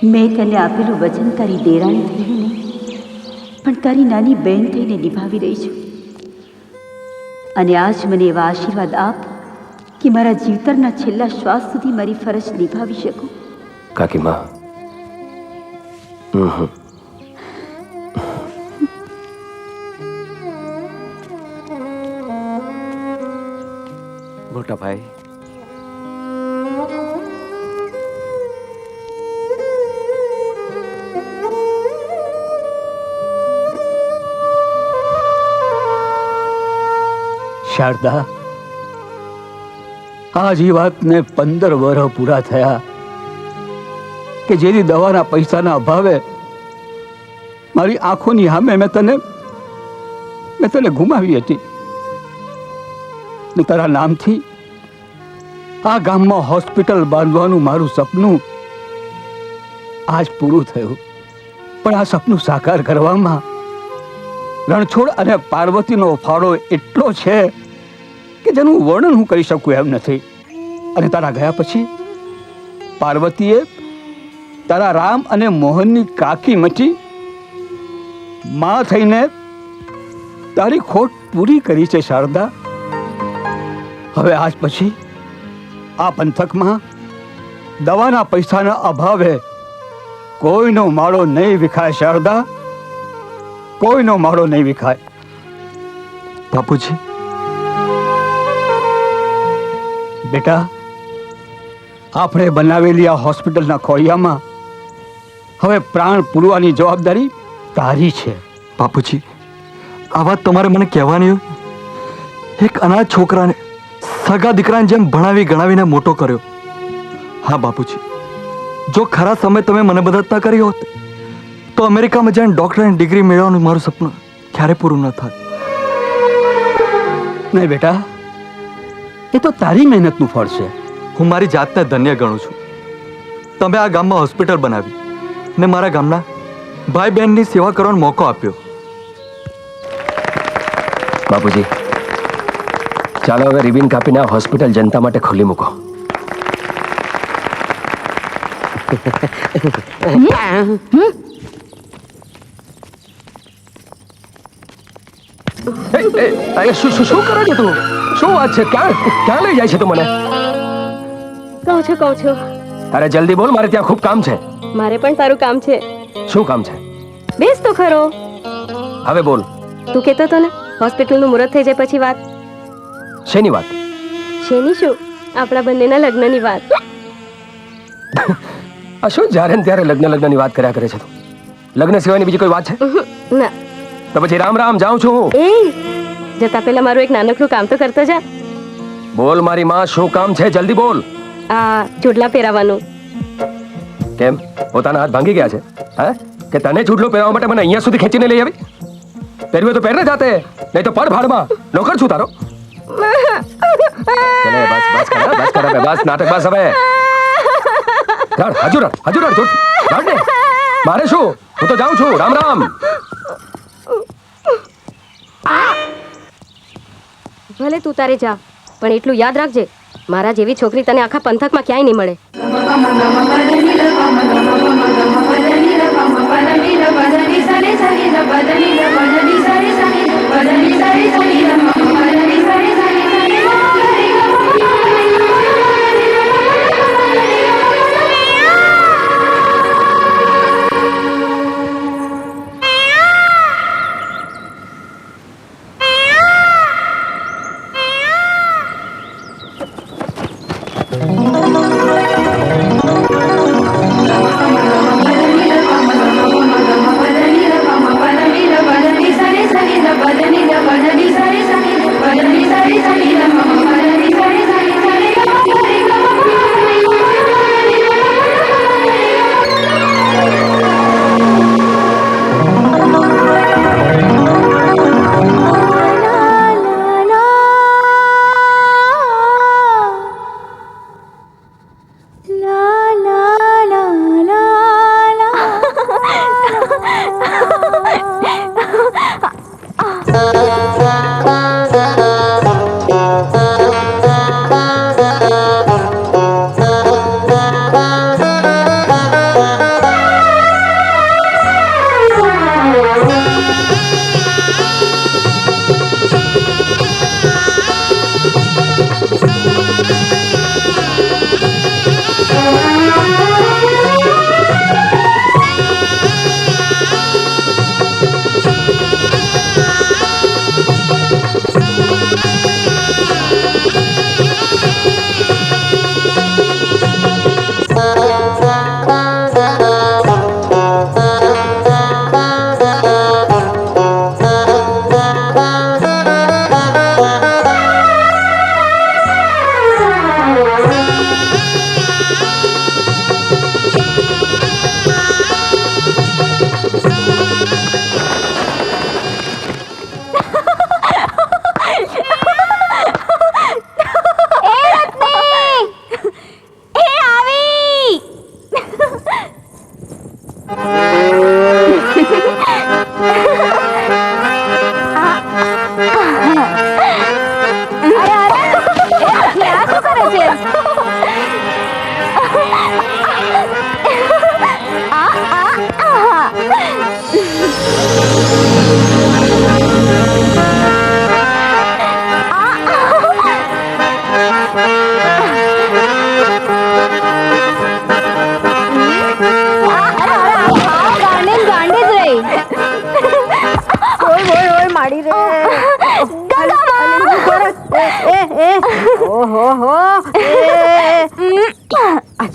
મેં તને આપેલું વચન તારી દેરાણી થઈને નહીં, પણ તારી નાની બહેન થઈને નિભાવી રહી છું. અને આજ મને એવા આશીર્વાદ આપ કે મારા જીવતરના છેલ્લા શ્વાસ સુધી મારી ફરજ નિભાવી શકું. કાકીમાં, મોટા ભાઈ, શારદા, આજ એ વાતને 15 વર્ષ પૂરા થયા કે જેથી દવાના પૈસાના અભાવે મારી આંખોની સામે મેં તને ગુમાવી હતી. ને તારા નામથી આ ગામમાં હોસ્પિટલ બાંધવાનું મારું સપનું આજ પૂરું થયું. પણ આ સપનું સાકાર કરવામાં રણછોડ અને પાર્વતીનો ફાળો એટલો છે કે જેનું વર્ણન હું કરી શકું એમ નથી. અને તારા ગયા પછી પાર્વતીએ તારા રામ અને મોહનની કાકી મટી માં થઈને તારી ખોટ પૂરી કરી છે શારદા. હવે આજ પછી આ પંથકમાં દવાના પૈસાના અભાવે કોઈનો માળો નહીં વિખાય શારદા, કોઈનો માળો નહીં વિખાય. બાપુજી, બેટા, આપણે બનાવેલી આ હોસ્પિટલના ખોળિયામાં હવે પ્રાણ પૂરવાની જવાબદારી તારી છે. બાપુજી, આ વાત તમારે મને કહેવાની હોય. એક અનાથ છોકરાને સગા દીકરાને જેમ ભણાવી ગણાવીને મોટો કર્યો. હા બાપુજી, જો ખરા સમય તમે મને મદદ ના કરી હોત તો અમેરિકામાં જઈને ડોક્ટરની ડિગ્રી મેળવવાનું મારું સપનું ક્યારે પૂરું ન થાય. નહીં બેટા, એ તો તારી મહેનતનું ફળ છે. હું મારી જાતને ધન્ય ગણું છું. તમે આ ગામમાં હોસ્પિટલ બનાવી ને મારા ગામના ભાઈ બહેનની સેવા કરવાનો મોકો આપ્યો. બાપુજી, ચાલો હવે રિબિન કાપીને આ હોસ્પિટલ જનતા માટે ખુલ્લી મૂકો. શું કરો છો તું? શું વાત છે? ક્યાં લઈ જાય છે તું મને? કહું છું. અરે જલ્દી બોલ, મારે ત્યાં ખૂબ કામ છે. મારે પણ તારું કામ છે. શું કામ છે? બેસ તો ખરો. હવે બોલ. તું કહેતો હતો ને હોસ્પિટલનું મુહૂર્ત થઈ જાય પછી વાત. શેની વાત? શેની શું? આપણા બંનેના લગ્નની વાત. આ શું જ્યારે ને ત્યારે લગ્નની વાત કર્યા કરે છે તું? લગ્ન સિવાયની બીજી કોઈ વાત છે? ના. તો પછી રામ રામ જાઉં છું. એ જતા પહેલા મારું એક નાનકડું કામ તો કરતો જા. બોલ મારી માં, શું કામ છે? જલ્દી બોલ. આ ચોટલા પહેરાવાનું. કેમ, પોતાના હાથ ભાંગી ગયા છે? હા, કે તને ચૂડલો પહેરવા માટે મને અહીંયા સુધી ખેંચીને લઈ આવી? પહેરવે તો પહેરને જાતે, નહીં તો પડ ભાડમાં. નોકર છું તારો? ચલે બસ કર હવે, બસ નાટક બસ હવે. હજુ રડ મારે શું? હું તો જાઉં છું. રામ રામ. ભલે તું તારે જા, પણ એટલું યાદ રાખજે, મારા જેવી છોકરી તને આખા પંથકમાં ક્યાંય નહીં મળે.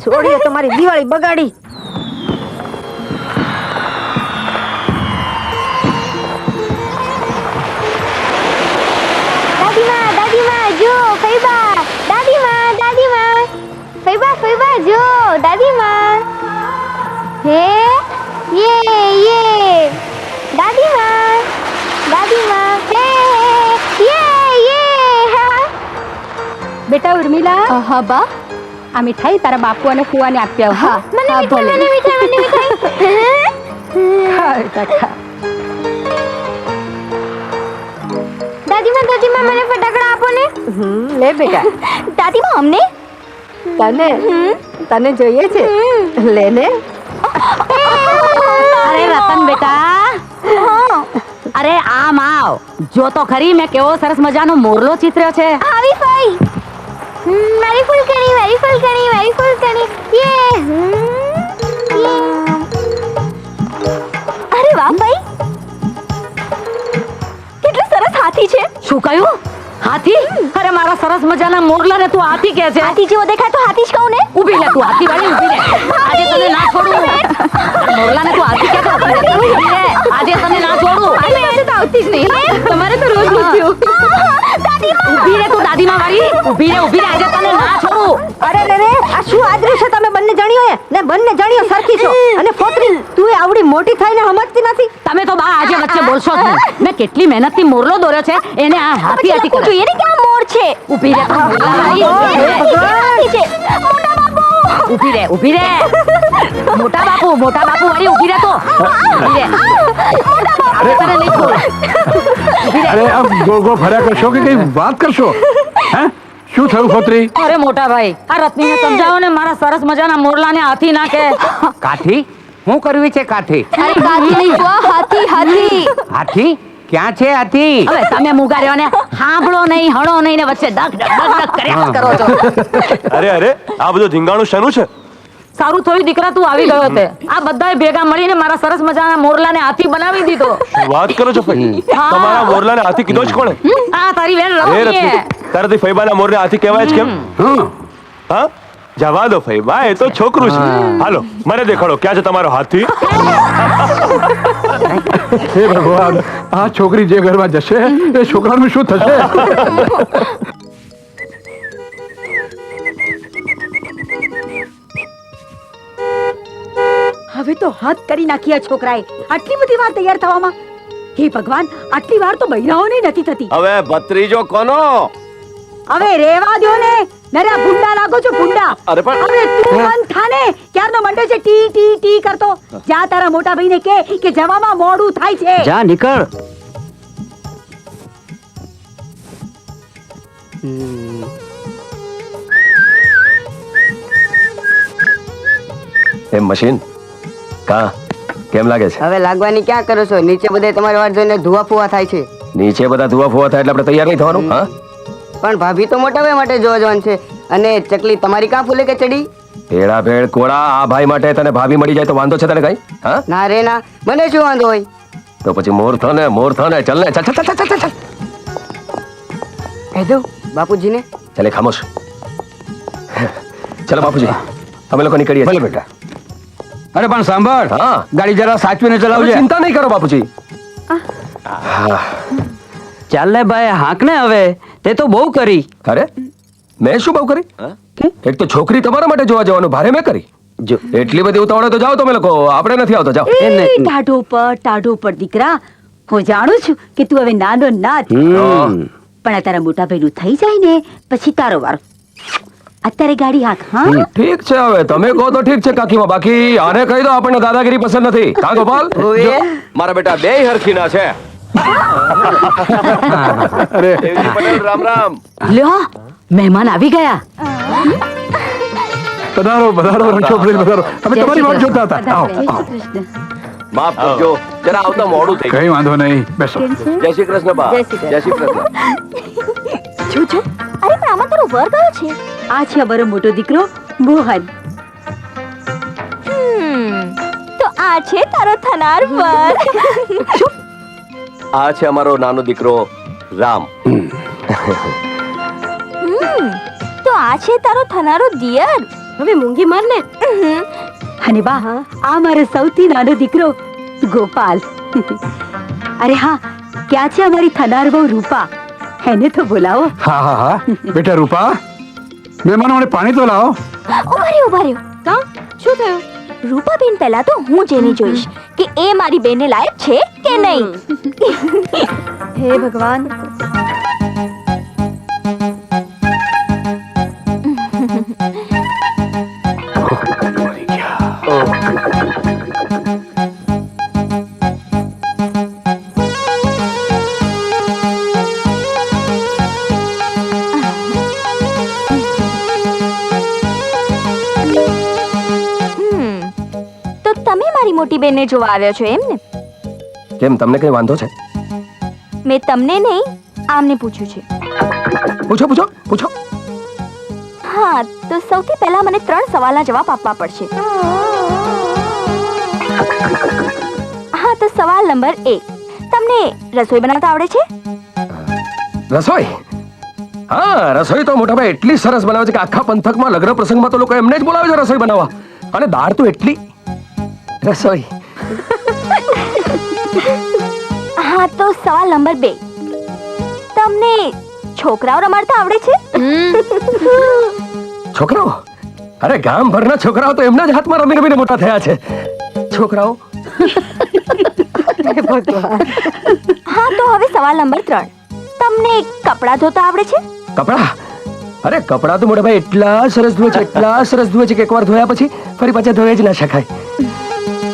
છોડીએ તમારી દિવાળી બગાડી. દાદીમા જો ફૈબા. દાદીમા ફૈબા જો દાદીમા. હે યે દાદીમા હે યે. બેટા ઉર્મિલા, હા બા. આ મીઠાઈ તારા બાપુ અને ફુવાને આપી આવ. હા મને મીઠાઈ. ખા બેટા, ખા. દાદીમા મને ફટાકડા આપો ને. લે બેટા, દાદીમા અમને. તને જોઈએ છે, લે ને. અરે રતન બેટા, અરે આમ આવ. જો તો ખરી મેં કેવો સરસ મજાનો મોરલો ચિત્ર્યો છે. આવી ફઈ. મારી ફૂલકણી. યે. અરે વાહ ભાઈ, કેટલો સરસ હાથી છે. શું કહ્યું? હાથી? અરે મારા સરસ મજાના મોરલાને તું હાથી કહે છે? હાથી જેવો દેખાય તો હાથી જ કહું ને. ઊભી રે તું, હાથી વાળી ઊભી રે. આજે તને ના છોડું. મોરલાને તું હાથી કહે છે? ઊભી રે. આજે તને ના છોડું. આવતી જ નહીં. તમારે તો રોજ થયું. ઊભી રે તું, દાદીમા વાળી. ઊભી રે. આજે તને ના છોડું. અરે રે, આ શું આદર્યું છે તમે બંને જણીઓ ને બંને જણીઓ સરખી છો. અને ફોતરી, તું એ આવડી મોટી થઈને સમજતી નથી. તમે તો બા આજે વચ્ચે બોલશો જ નહીં. મેં કેટલી મહેનતથી મોરલો દોર્યો છે, એને આ હાથી હાથી કરે. જોઈએ ને ક્યાં મોર છે. ઊભી રે તું, મોરલા વાળી. હાથી છે. મોટા બાબુ. ઊભી રે. મોટા બાપુ વાળી ઊભી રે તો. ઊભી રે. આપણે તને નહીં છોડું. ઊભી રે. અરે આમ ગોળ ગોળ ફર્યા કરશો કે કઈ વાત કરશો? હે, શું થયું ફોતરી? અરે મોટા ભાઈ, આ રત્નીને સમજાવો ને, મારા સરસ મજાના મોરલાને હાથી નાખે. કાઠી શું કરવી છે કાઠી? અરે હાથી નહીં જો, હાથી. હાથી ક્યાં છે હાથી? હવે તમે મુગા રહ્યો ને, સાંભળો નહીં, હળો નહીં ને વચ્ચે ડગ કર્યા જ કરો છો. અરે આ બધું ધીંગાણું શેનું છે? સારું થયું દીકરા તું આવી ગયો તે. આ બધાએ ભેગા મળીને મારા સરસ મજાના મોરલાને હાથી બનાવી દીધો. શું વાત કરો છો ભાઈ? હા. તમારા મોરલાને હાથી કીધો જ કોણે? આ તારી બેન હે રત્નીએ. રત્ની, તારાથી ફૈબાના મોરને હાથી કહેવાય જ કેમ? હા, જવા દો ફૈબા, એ તો છોકરું છે. હાલો મને દેખાડો, ક્યાં છે તમારો હાથી? હે ભગવાન, આ છોકરી જે ઘરમાં જશે એ છોકરાનું શું થશે? હવે તો હદ કરી નાખી આ છોકરાએ. આટલી બધી વાર તૈયાર થવામાં. હે ભગવાન, આટલી વાર તો બૈરાઓને નથી થતી. હવે ભત્રીજો કોનો? હવે રેવા દો ને. નરા ભૂંડા લાગો છો, ભૂંડા. અરે પણ હવે તું મન થાને, ક્યારનો મંડે છે ટી ટી ટી કરતો. જા તારા મોટા ભાઈને કે જવામાં મોડું થાય છે. જા નીકળ. એમ મશીન કા કેમ લાગે છે? હવે લાગવાની ક્યાં કરો છો? નીચે બધે તમારી વાત જોઈને ધુઆ ફુવા થાય છે. નીચે બધા ધુઆ ફુવા થાય એટલે આપણે તૈયાર નહીં થવાનું? હા, પણ ભાભી તો મોટા ભાઈ માટે જોવા જવાનું છે. અને ચકલી તમારી કાં ફૂલે કે ચડી? ભેળા ભેળ કોળા, આ ભાઈ માટે તને ભાભી મળી જાય તો વાંધો છે તને કઈ? હા, ના રે ના, મને શું વાંધો હોય? તો પછી મોર થને ચલ ને, ચાલ. કહી દઉં બાપુજીને. ચાલે ખામોશ. ચલો બાપુજી, અમે લોકો નીકળીએ. ભલે બેટા. અરે પણ સાંભળ, હા. ગાડી જરા સાચવીને તમે ચલાવજે. ચિંતા નહીં કરો બાપુજી. ચાલ ને ભાઈ, હાંક ને હવે. તે તો બહુ કરી. અરે મેં શું બહુ કરી? એક તો છોકરી તમારા માટે જોવા જવાનું ભારે મેં કરી. જો એટલી બધી ઉતાવળે તો જાઓ તમે લોકો, આપણે નથી આવતો. જાઓ. ટાઢો પર દીકરા, હું જાણું છું કે તું હવે નાનો ના જ. પણ આ તારા મોટા ભાઈનું થઈ જાય ને પછી તારો વારો. અત્યારે ગાડી હાક હા ઠીક છે હવે તમે કહો તો ઠીક છે કાકીમાં બાકી આને કહી દો આપણને દાદાગીરી પસંદ નથી કા ગોપાલ મારા બેટા બે હરખીના છે દેવજી પટેલ રામ રામ લ્યો મહેમાન આવી ગયા પધારો પધારો રણછોડ પટેલ પધારો અમે તમારી વાત જોતા હતા આવો આવો. માફ કરજો જરા આવતા મોડું થઈ કઈ વાંધો નહીં બેસો જય શ્રી કૃષ્ણ બા જય શ્રી કૃષ્ણ છું છું અરે પણ આમાં તારો વર કયો છે આ છે અમારો મોટો દીકરો મોહન તો આ છે તારો થનાર વર આ છે અમારો નાનો દીકરો રામ તો આ છે તારો થનારો દિયર હવે મૂંગી માર ને અને બા આ મારો સૌથી નાનો દીકરો ગોપાલ અરે હા ક્યાં છે અમારી થનાર બહુ રૂપા એને તો બોલાવો હા હા હા બેટા રૂપા મહેમાનોને પાણી તો લાવો ઉભા રહ્યો કા શું થયું રૂપાબેન પહેલા તો હું જેને જોઈશ કે એ મારી બેનને લાયક છે કે નહીં હે ભગવાન તો તમે મારી મોટી બેનને જોવા આવ્યા છો એમ ને કેમ તમને કઈ વાંધો છે મેં તમને નહીં આમને પૂછ્યું છે પૂછો પૂછો પૂછો હા તો સૌથી પહેલા મને 3 સવાલના જવાબ આપવા પડશે હા તો સવાલ નંબર 1 તમને રસોઈ બનાવતા આવડે છે રસોઈ હા રસોઈ તો મોટા ભાઈ એટલી સરસ બનાવે છે કે આખા પંથકમાં લગ્ન પ્રસંગમાં તો લોકો એમને જ બોલાવે છે રસોઈ બનાવવા અને દાળ તો એટલી રસોઈ હા તો સવાલ નંબર 2 તમને છોકરાઓ રમાડતા આવડે છે છોકરાઓ અરે ગામભરના છોકરાઓ તો એમના જ હાથમાં રમી રમીને મોટા થયા છે છોકરાઓ હા તો હવે સવાલ નંબર 3 તમને કપડાં ધોતા આવડે છે કપડા અરે કપડા તો મોટા ભાઈ એટલા સરસ ધોવે છે કે એકવાર ધોયા પછી ફરી પાછા ધોયા જ ના શકાય